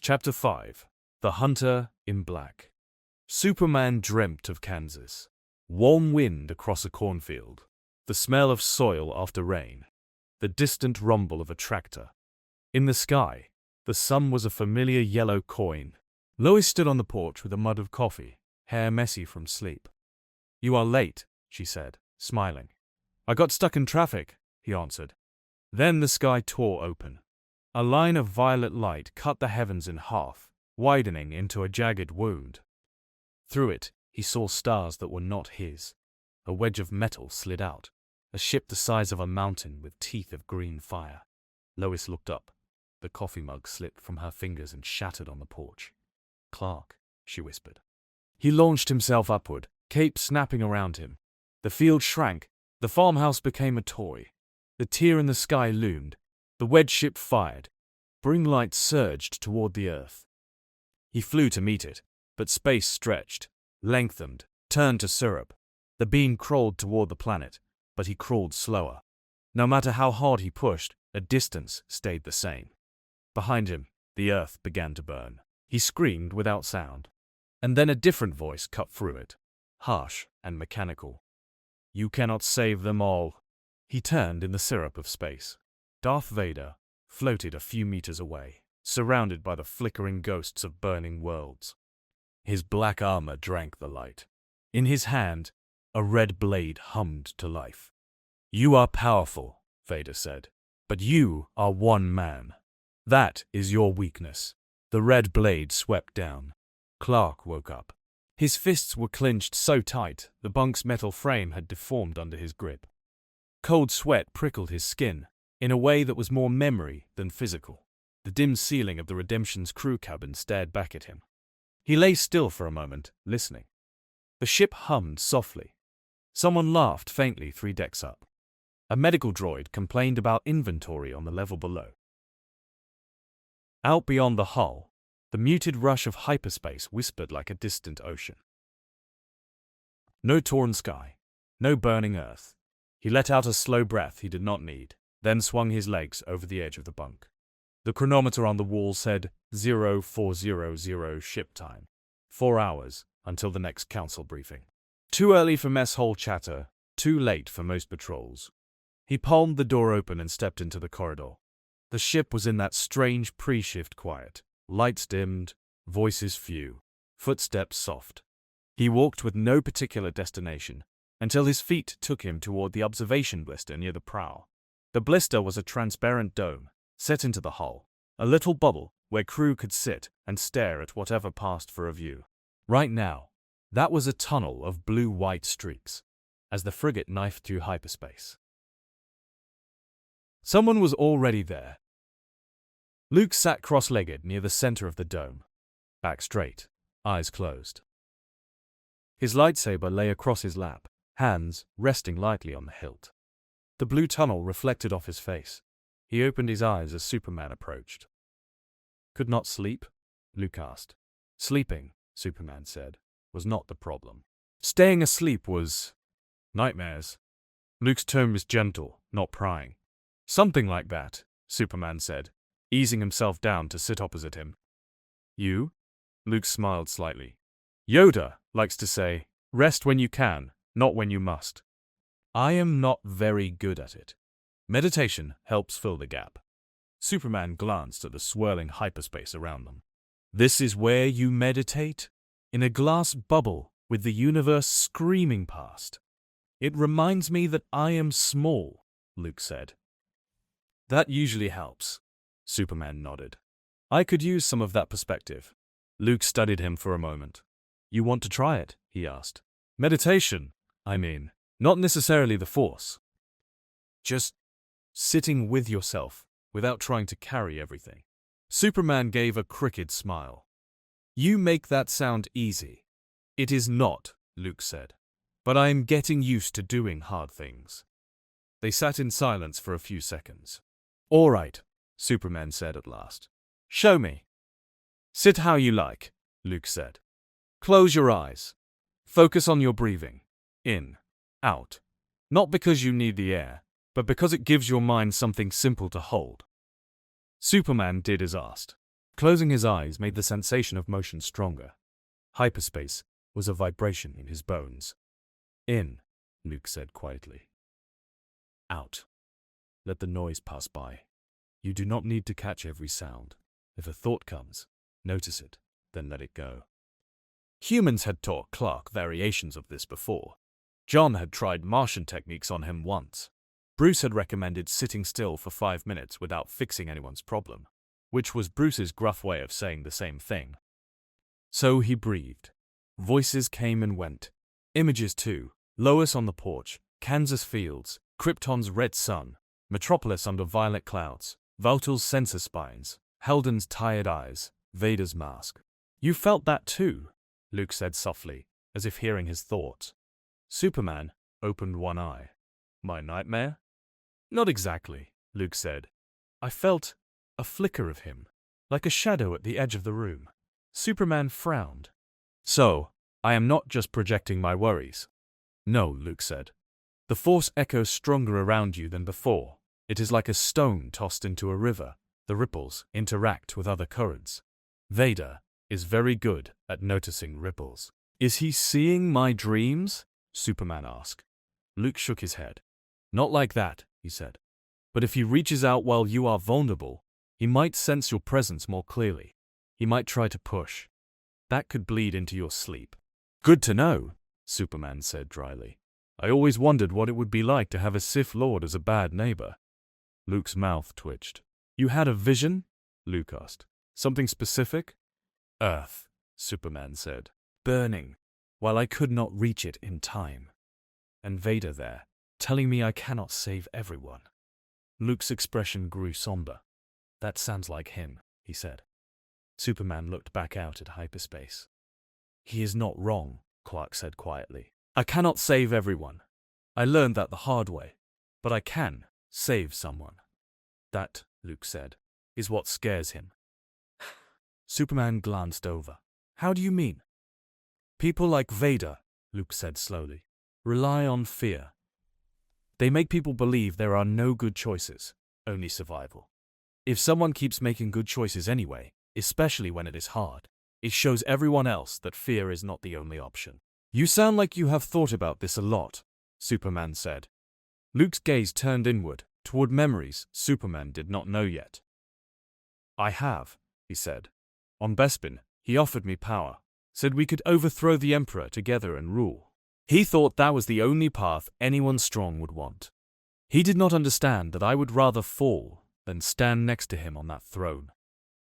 Chapter 5. The Hunter in Black. Superman dreamt of Kansas. Warm wind across a cornfield. The smell of soil after rain. The distant rumble of a tractor. In the sky, the sun was a familiar yellow coin. Lois stood on the porch with a mug of coffee, hair messy from sleep. "You are late," she said, smiling. "I got stuck in traffic," he answered. Then the sky tore open. A line of violet light cut the heavens in half, widening into a jagged wound. Through it, he saw stars that were not his. A wedge of metal slid out, a ship the size of a mountain with teeth of green fire. Lois looked up. The coffee mug slipped from her fingers and shattered on the porch. "Clark," she whispered. He launched himself upward, cape snapping around him. The field shrank. The farmhouse became a toy. The tear in the sky loomed. The wedge ship fired. Bring light surged toward the earth. He flew to meet it, but space stretched, lengthened, turned to syrup. The beam crawled toward the planet, but he crawled slower. No matter how hard he pushed, a distance stayed the same. Behind him, the earth began to burn. He screamed without sound. And then a different voice cut through it, harsh and mechanical. "You cannot save them all." He turned in the syrup of space. Darth Vader floated a few meters away, surrounded by the flickering ghosts of burning worlds. His black armor drank the light. In his hand, a red blade hummed to life. "You are powerful," Vader said, "but you are one man. That is your weakness." The red blade swept down. Clark woke up. His fists were clenched so tight the bunk's metal frame had deformed under his grip. Cold sweat prickled his skin, in a way that was more memory than physical. The dim ceiling of the Redemption's crew cabin stared back at him. He lay still for a moment, listening. The ship hummed softly. Someone laughed faintly 3 decks up. A medical droid complained about inventory on the level below. Out beyond the hull, the muted rush of hyperspace whispered like a distant ocean. No torn sky, no burning earth. He let out a slow breath he did not need, then swung his legs over the edge of the bunk. The chronometer on the wall said 0400 ship time. 4 hours until the next council briefing. Too early for mess hall chatter, too late for most patrols. He palmed the door open and stepped into the corridor. The ship was in that strange pre-shift quiet. Lights dimmed, voices few, footsteps soft. He walked with no particular destination until his feet took him toward the observation blister near the prow. The blister was a transparent dome, set into the hull, a little bubble where crew could sit and stare at whatever passed for a view. Right now, that was a tunnel of blue-white streaks, as the frigate knifed through hyperspace. Someone was already there. Luke sat cross-legged near the center of the dome, back straight, eyes closed. His lightsaber lay across his lap, hands resting lightly on the hilt. The blue tunnel reflected off his face. He opened his eyes as Superman approached. "Could not sleep?" Luke asked. Sleeping, Superman said, was not the problem. Staying asleep was nightmares. Luke's tone was gentle, not prying. "Something like that," Superman said, easing himself down to sit opposite him. "You?" Luke smiled slightly. "Yoda likes to say, rest when you can, not when you must. I am not very good at it. Meditation helps fill the gap." Superman glanced at the swirling hyperspace around them. "This is where you meditate? In a glass bubble with the universe screaming past." "It reminds me that I am small," Luke said. "That usually helps." Superman nodded. "I could use some of that perspective." Luke studied him for a moment. "You want to try it?" he asked. "Meditation, I mean, not necessarily the Force. Just sitting with yourself without trying to carry everything." Superman gave a crooked smile. "You make that sound easy." "It is not," Luke said. "But I am getting used to doing hard things." They sat in silence for a few seconds. "All right," Superman said at last. "Show me." "Sit how you like," Luke said. "Close your eyes. Focus on your breathing. In, out. Not because you need the air, but because it gives your mind something simple to hold." Superman did as asked. Closing his eyes made the sensation of motion stronger. Hyperspace was a vibration in his bones. In, Luke said quietly. Out. Let the noise pass by. You do not need to catch every sound. If a thought comes, notice it, then let it go. Humans had taught Clark variations of this before. John had tried Martian techniques on him once. Bruce had recommended sitting still for 5 minutes without fixing anyone's problem, which was Bruce's gruff way of saying the same thing. So he breathed. Voices came and went. Images too. Lois on the porch, Kansas fields, Krypton's red sun, Metropolis under violet clouds, Vulture's sensor spines, Heldon's tired eyes, Vader's mask. You felt that too, Luke said softly, as if hearing his thoughts. Superman opened one eye. My nightmare? Not exactly, Luke said. I felt a flicker of him, like a shadow at the edge of the room. Superman frowned. So, I am not just projecting my worries. No, Luke said. The force echoes stronger around you than before. It is like a stone tossed into a river. The ripples interact with other currents. Vader is very good at noticing ripples. Is he seeing my dreams? Superman asked. Luke shook his head. Not like that, he said. But if he reaches out while you are vulnerable, he might sense your presence more clearly. He might try to push. That could bleed into your sleep. Good to know, Superman said dryly. I always wondered what it would be like to have a Sith Lord as a bad neighbor. Luke's mouth twitched. You had a vision? Luke asked. Something specific? Earth, Superman said. Burning, while I could not reach it in time. And Vader there, telling me I cannot save everyone. Luke's expression grew somber. That sounds like him, he said. Superman looked back out at hyperspace. He is not wrong, Clark said quietly. I cannot save everyone. I learned that the hard way. But I can save someone. That, Luke said, is what scares him. Superman glanced over. How do you mean? People like Vader, Luke said slowly, rely on fear. They make people believe there are no good choices, only survival. If someone keeps making good choices anyway, especially when it is hard, it shows everyone else that fear is not the only option. You sound like you have thought about this a lot, Superman said. Luke's gaze turned inward, toward memories Superman did not know yet. I have, he said. On Bespin, he offered me power, said we could overthrow the Emperor together and rule. He thought that was the only path anyone strong would want. He did not understand that I would rather fall than stand next to him on that throne.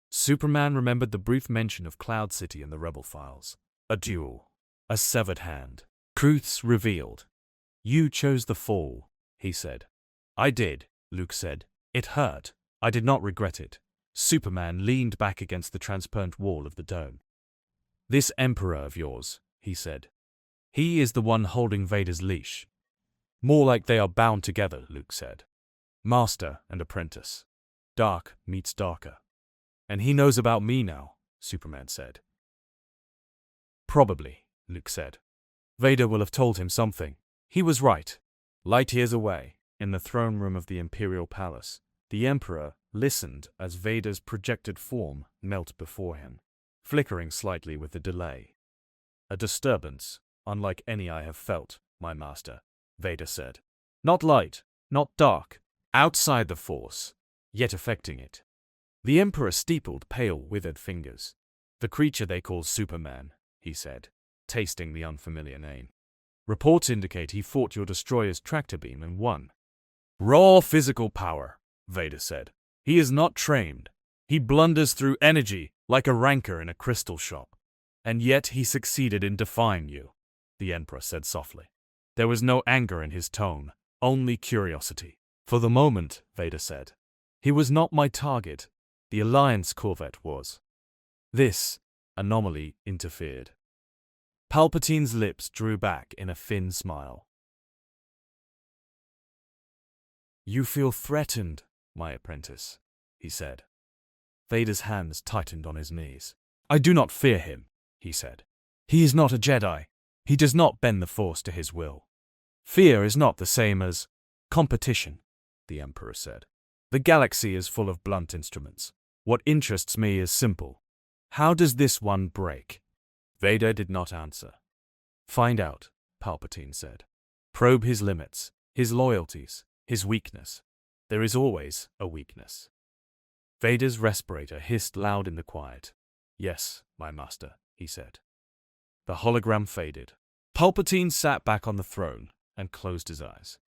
Superman remembered the brief mention of Cloud City in the Rebel files. A duel. A severed hand. Truths revealed. You chose the fall, he said. I did, Luke said. It hurt. I did not regret it. Superman leaned back against the transparent wall of the dome. This Emperor of yours, he said. He is the one holding Vader's leash. More like they are bound together, Luke said. Master and apprentice. Dark meets darker. And he knows about me now, Superman said. Probably, Luke said. Vader will have told him something. He was right. Light years away, in the throne room of the Imperial Palace, the Emperor listened as Vader's projected form knelt before him, flickering slightly with a delay. A disturbance, unlike any I have felt, my master, Vader said. Not light, not dark, outside the Force, yet affecting it. The Emperor steepled pale, withered fingers. The creature they call Superman, he said, tasting the unfamiliar name. Reports indicate he fought your destroyer's tractor beam and won. Raw physical power, Vader said. He is not trained. He blunders through energy like a ranker in a crystal shop. And yet he succeeded in defying you, the Emperor said softly. There was no anger in his tone, only curiosity. For the moment, Vader said, he was not my target. The Alliance corvette was. This anomaly interfered. Palpatine's lips drew back in a thin smile. You feel threatened, my apprentice, he said. Vader's hands tightened on his knees. I do not fear him, he said. He is not a Jedi. He does not bend the Force to his will. Fear is not the same as competition, the Emperor said. The galaxy is full of blunt instruments. What interests me is simple. How does this one break? Vader did not answer. Find out, Palpatine said. Probe his limits, his loyalties, his weakness. There is always a weakness. Vader's respirator hissed loud in the quiet. Yes, my master, he said. The hologram faded. Palpatine sat back on the throne and closed his eyes.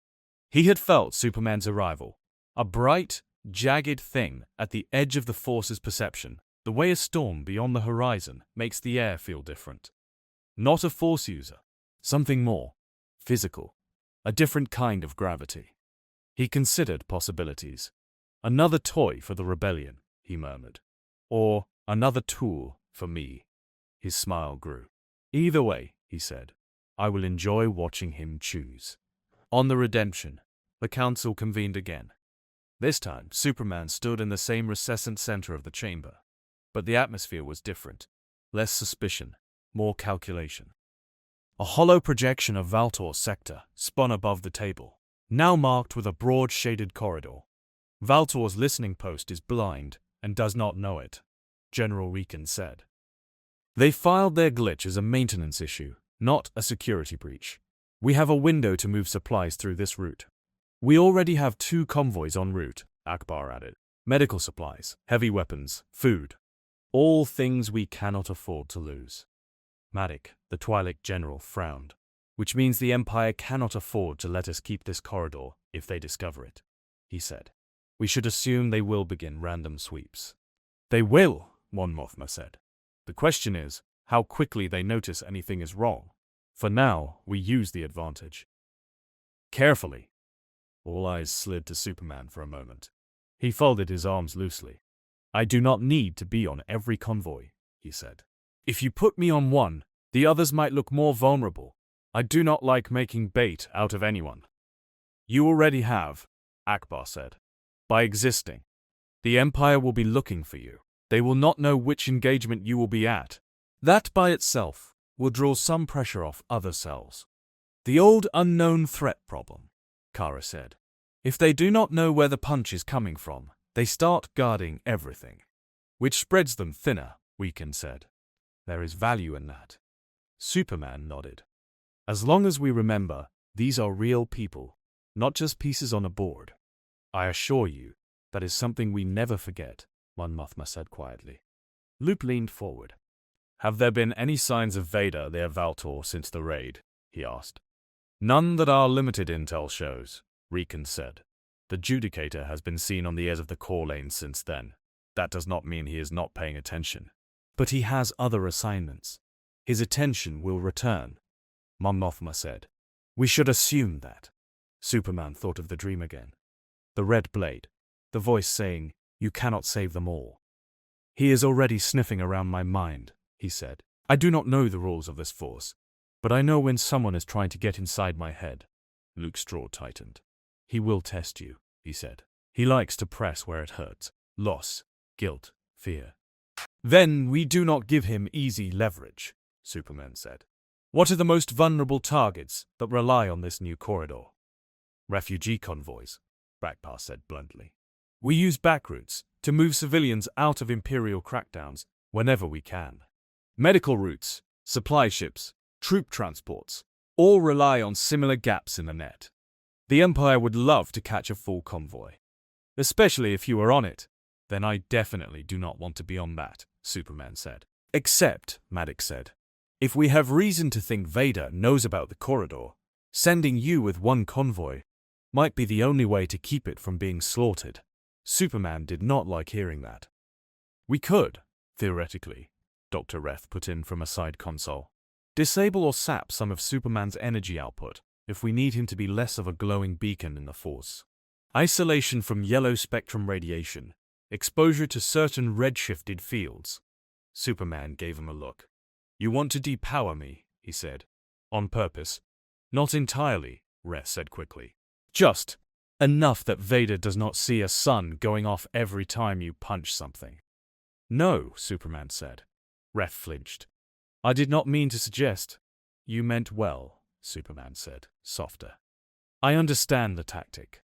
He had felt Superman's arrival, a bright, jagged thing at the edge of the Force's perception, the way a storm beyond the horizon makes the air feel different. Not a Force user, something more, physical, a different kind of gravity. He considered possibilities. Another toy for the rebellion, he murmured. Or another tool for me. His smile grew. Either way, he said, I will enjoy watching him choose. On the Redemption, the council convened again. This time, Superman stood in the same recessant center of the chamber. But the atmosphere was different. Less suspicion, more calculation. A hollow projection of Valtor's sector spun above the table, now marked with a broad shaded corridor. Valtor's listening post is blind and does not know it, General Rekin said. They filed their glitch as a maintenance issue, not a security breach. We have a window to move supplies through this route. We already have 2 convoys en route, Akbar added. Medical supplies, heavy weapons, food. All things we cannot afford to lose. Madik, the Twi'lek general, frowned. Which means the Empire cannot afford to let us keep this corridor if they discover it, he said. We should assume they will begin random sweeps. They will, Mon Mothma said. The question is, how quickly they notice anything is wrong. For now, we use the advantage. Carefully. All eyes slid to Superman for a moment. He folded his arms loosely. I do not need to be on every convoy, he said. If you put me on one, the others might look more vulnerable. I do not like making bait out of anyone. You already have, Akbar said. By existing. The Empire will be looking for you. They will not know which engagement you will be at. That by itself will draw some pressure off other cells. The old unknown threat problem, Kara said. If they do not know where the punch is coming from, they start guarding everything. Which spreads them thinner, Weekend said. There is value in that. Superman nodded. As long as we remember, these are real people, not just pieces on a board. I assure you, that is something we never forget, Mon Mothma said quietly. Luke leaned forward. Have there been any signs of Vader near Valtor since the raid? He asked. None that our limited intel shows, Rekin said. The Judicator has been seen on the edge of the core lane since then. That does not mean he is not paying attention. But he has other assignments. His attention will return, Mon Mothma said. We should assume that. Superman thought of the dream again. The red blade, the voice saying, you cannot save them all. He is already sniffing around my mind, he said. I do not know the rules of this force, but I know when someone is trying to get inside my head. Luke's jaw tightened. He will test you, he said. He likes to press where it hurts. Loss, guilt, fear. Then we do not give him easy leverage, Superman said. What are the most vulnerable targets that rely on this new corridor? Refugee convoys, Brakpar said bluntly. We use backroutes to move civilians out of Imperial crackdowns whenever we can. Medical routes, supply ships, troop transports, all rely on similar gaps in the net. The Empire would love to catch a full convoy. Especially if you were on it. Then I definitely do not want to be on that, Superman said. Except, Maddox said, if we have reason to think Vader knows about the corridor, sending you with one convoy might be the only way to keep it from being slaughtered. Superman did not like hearing that. We could, theoretically, Dr. Reth put in from a side console, disable or sap some of Superman's energy output if we need him to be less of a glowing beacon in the Force. Isolation from yellow spectrum radiation, exposure to certain red-shifted fields. Superman gave him a look. You want to depower me, he said. On purpose. Not entirely, Reth said quickly. Just enough that Vader does not see a sun going off every time you punch something. No, Superman said. Reth flinched. I did not mean to suggest. You meant well, Superman said, softer. I understand the tactic.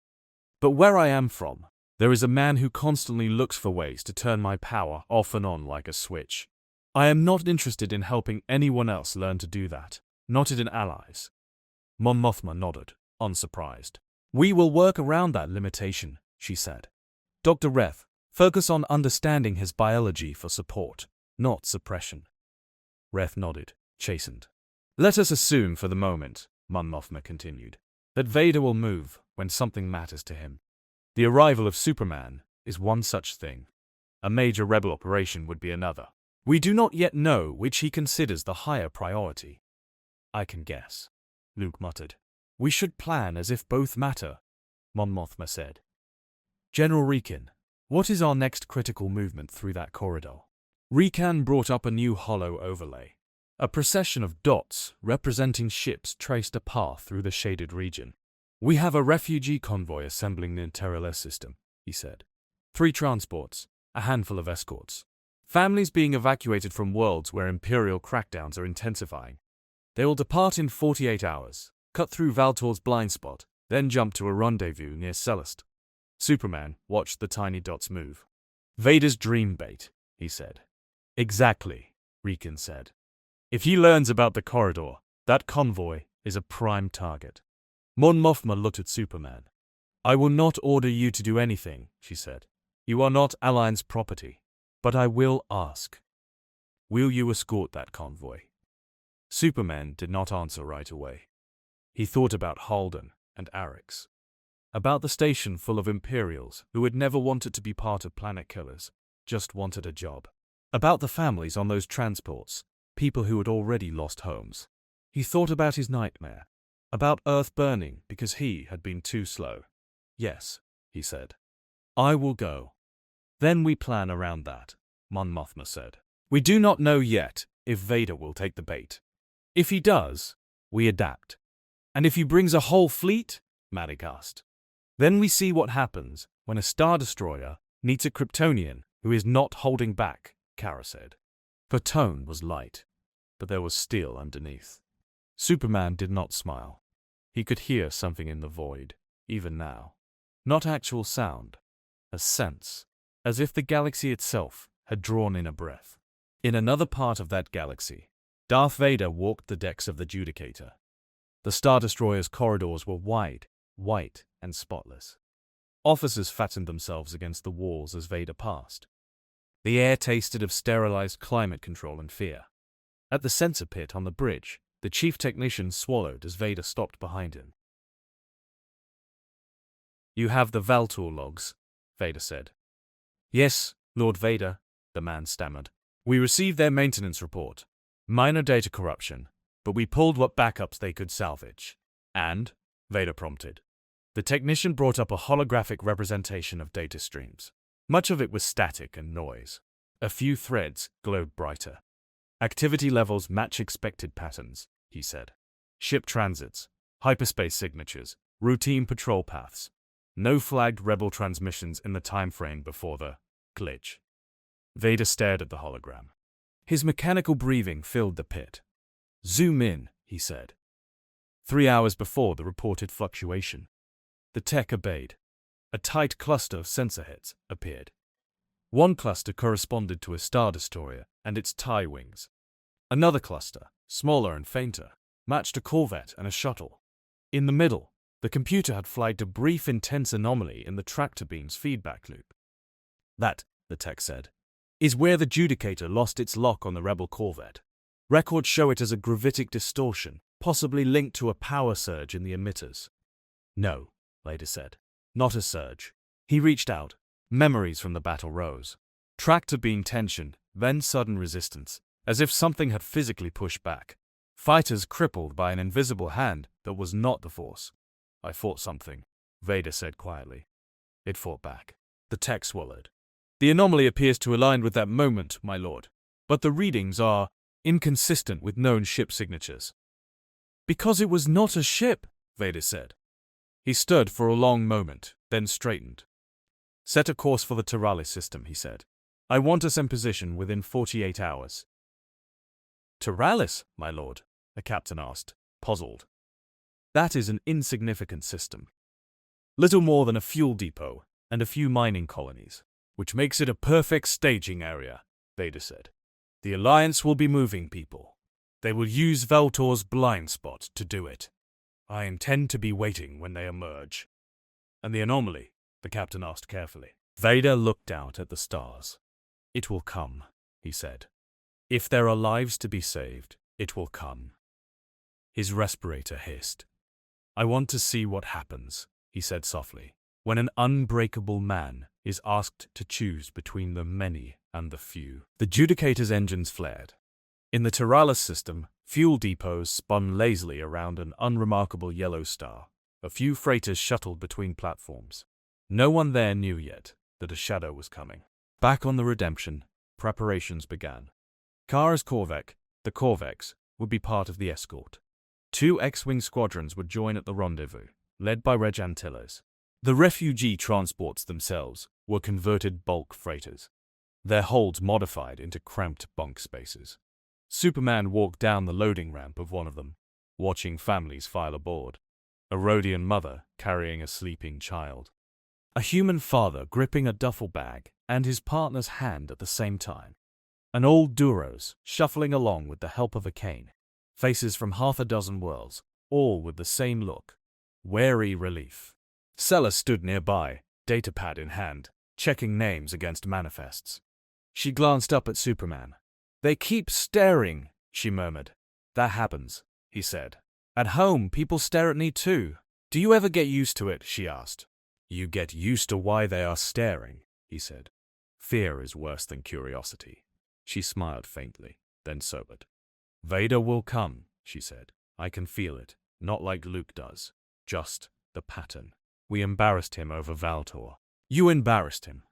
But where I am from, There is a man who constantly looks for ways to turn my power off and on like a switch. I am not interested in helping anyone else learn to do that, not even allies. Mon Mothma nodded, unsurprised. We will work around that limitation, she said. Dr. Reth, focus on understanding his biology for support, not suppression. Reth nodded, chastened. Let us assume for the moment, Mon Mothma continued, that Vader will move when something matters to him. The arrival of Superman is one such thing. A major rebel operation would be another. We do not yet know which he considers the higher priority. I can guess, Luke muttered. We should plan as if both matter, Mon Mothma said. General Rekan, what is our next critical movement through that corridor? Rekan brought up a new hollow overlay. A procession of dots representing ships traced a path through the shaded region. We have a refugee convoy assembling the Imperial system, he said. 3 transports, a handful of escorts. Families being evacuated from worlds where Imperial crackdowns are intensifying. They will depart in 48 hours, cut through Valtor's blind spot, then jump to a rendezvous near Celeste. Superman watched the tiny dots move. Vader's dream bait, he said. Exactly, Rekan said. If he learns about the corridor, that convoy is a prime target. Mon Mothma looked at Superman. I will not order you to do anything, she said. You are not Alliance property. But I will ask. Will you escort that convoy? Superman did not answer right away. He thought about Halden and Arix. About the station full of Imperials who had never wanted to be part of Planet Killers, just wanted a job. About the families on those transports, people who had already lost homes. He thought about his nightmare. About Earth burning because he had been too slow. Yes, he said. I will go. Then we plan around that, Mon Mothma said. We do not know yet if Vader will take the bait. If he does, we adapt. And if he brings a whole fleet, Madik asked. Then we see what happens when a Star Destroyer meets a Kryptonian who is not holding back, Kara said. Her tone was light, but there was steel underneath. Superman did not smile. He could hear something in the void, even now. Not actual sound, a sense. As if the galaxy itself had drawn in a breath. In another part of that galaxy, Darth Vader walked the decks of the Judicator. The Star Destroyer's corridors were wide, white, and spotless. Officers fattened themselves against the walls as Vader passed. The air tasted of sterilized climate control and fear. At the sensor pit on the bridge, the chief technician swallowed as Vader stopped behind him. You have the Valtor logs, Vader said. Yes, Lord Vader, the man stammered. We received their maintenance report. Minor data corruption, but we pulled what backups they could salvage. And, Vader prompted. The technician brought up a holographic representation of data streams. Much of it was static and noise. A few threads glowed brighter. Activity levels match expected patterns, he said. Ship transits, hyperspace signatures, routine patrol paths. No flagged rebel transmissions in the time frame before the glitch. Vader stared at the hologram. His mechanical breathing filled the pit. Zoom in, he said. 3 hours before the reported fluctuation. The tech obeyed. A tight cluster of sensor heads appeared. One cluster corresponded to a Star Destroyer and its tie wings. Another cluster, smaller and fainter, matched a corvette and a shuttle. In the middle, the computer had flagged a brief intense anomaly in the tractor beam's feedback loop. That, the tech said, is where the Judicator lost its lock on the rebel corvette. Records show it as a gravitic distortion, possibly linked to a power surge in the emitters. No, Vader said. Not a surge. He reached out. Memories from the battle rose. Tractor beam tension, then sudden resistance, as if something had physically pushed back. Fighters crippled by an invisible hand that was not the Force. I fought something, Vader said quietly. It fought back. The tech swallowed. The anomaly appears to align with that moment, my lord, but the readings are inconsistent with known ship signatures. Because it was not a ship, Vader said. He stood for a long moment, then straightened. Set a course for the Taralis system, he said. I want us in position within 48 hours. Taralis, my lord? The captain asked, puzzled. That is an insignificant system. Little more than a fuel depot, and a few mining colonies, which makes it a perfect staging area, Vader said. The Alliance will be moving people. They will use Valtor's blind spot to do it. I intend to be waiting when they emerge. And the anomaly? The captain asked carefully. Vader looked out at the stars. It will come, he said. If there are lives to be saved, it will come. His respirator hissed. I want to see what happens, he said softly, when an unbreakable man is asked to choose between the many and the few. The Judicator's engines flared. In the Tyrallus system, fuel depots spun lazily around an unremarkable yellow star. A few freighters shuttled between platforms. No one there knew yet that a shadow was coming. Back on the Redemption, preparations began. Kara's Corvette, the Corvex, would be part of the escort. 2 X-Wing squadrons would join at the rendezvous, led by Reg Antilles. The refugee transports themselves were converted bulk freighters, their holds modified into cramped bunk spaces. Superman walked down the loading ramp of one of them, watching families file aboard. A Rhodian mother carrying a sleeping child. A human father gripping a duffel bag and his partner's hand at the same time. An old Duros shuffling along with the help of a cane. Faces from half a dozen worlds, all with the same look. Wary relief. Sella stood nearby, datapad in hand, checking names against manifests. She glanced up at Superman. They keep staring, she murmured. That happens, he said. At home, people stare at me too. Do you ever get used to it, she asked. You get used to why they are staring, he said. Fear is worse than curiosity. She smiled faintly, then sobered. Vader will come, she said. I can feel it, not like Luke does. Just the pattern. We embarrassed him over Valtor. You embarrassed him.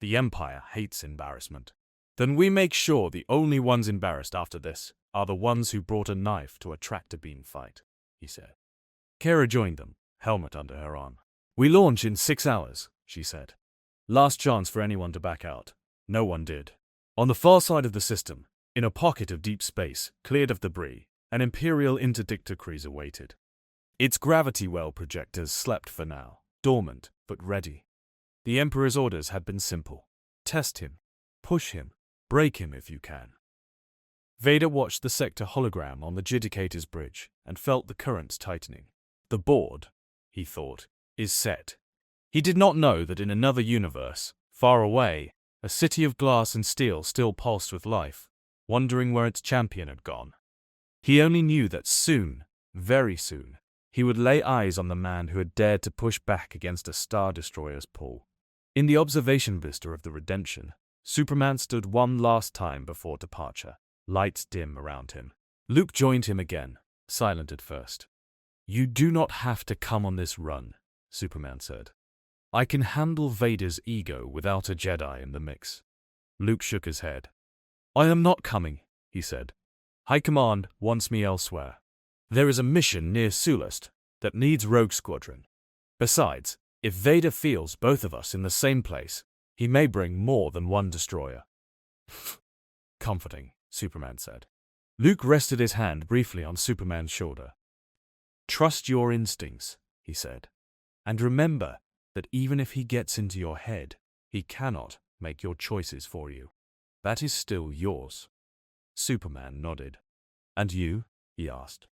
The Empire hates embarrassment. Then we make sure the only ones embarrassed after this are the ones who brought a knife to a tractor beam fight, he said. Kara joined them, helmet under her arm. We launch in 6 hours, she said. Last chance for anyone to back out. No one did. On the far side of the system, in a pocket of deep space, cleared of debris, an Imperial interdictor cruiser waited. Its gravity well projectors slept for now, dormant but ready. The Emperor's orders had been simple. Test him, push him, break him if you can. Vader watched the sector hologram on the Judicator's bridge and felt the currents tightening. The board, he thought, is set. He did not know that in another universe, far away, a city of glass and steel still pulsed with life, wondering where its champion had gone. He only knew that soon, very soon, he would lay eyes on the man who had dared to push back against a Star Destroyer's pull. In the observation vista of the Redemption, Superman stood one last time before departure, lights dim around him. Luke joined him again, silent at first. You do not have to come on this run, Superman said. I can handle Vader's ego without a Jedi in the mix. Luke shook his head. I am not coming, he said. High Command wants me elsewhere. There is a mission near Sulast that needs Rogue Squadron. Besides, if Vader feels both of us in the same place, he may bring more than one destroyer. Comforting, Superman said. Luke rested his hand briefly on Superman's shoulder. Trust your instincts, he said. And remember that even if he gets into your head, he cannot make your choices for you. That is still yours. Superman nodded. And you? He asked.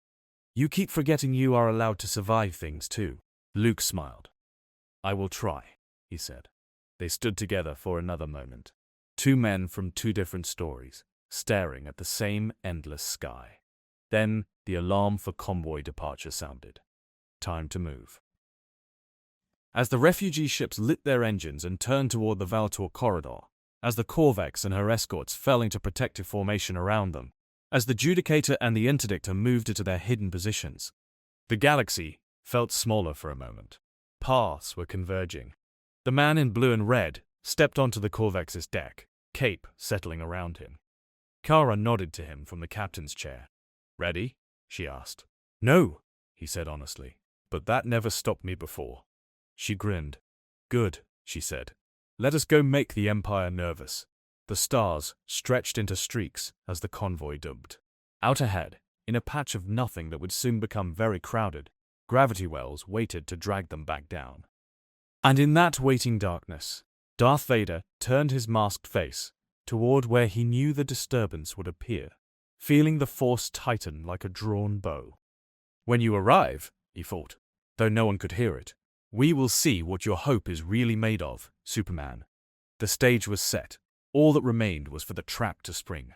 You keep forgetting you are allowed to survive things too. Luke smiled. I will try, he said. They stood together for another moment. 2 men from 2 different stories, staring at the same endless sky. Then the alarm for convoy departure sounded. Time to move. As the refugee ships lit their engines and turned toward the Valtor corridor, as the Corvex and her escorts fell into protective formation around them, as the Judicator and the Interdictor moved into their hidden positions, the galaxy felt smaller for a moment. Paths were converging. The man in blue and red stepped onto the Corvex's deck, cape settling around him. Kara nodded to him from the captain's chair. Ready? She asked. No, he said honestly, but that never stopped me before. She grinned. Good, she said. Let us go make the Empire nervous. The stars stretched into streaks as the convoy dubbed. Out ahead, in a patch of nothing that would soon become very crowded, gravity wells waited to drag them back down. And in that waiting darkness, Darth Vader turned his masked face toward where he knew the disturbance would appear, feeling the Force tighten like a drawn bow. "When you arrive," he thought, though no one could hear it, "we will see what your hope is really made of, Superman." The stage was set. All that remained was for the trap to spring.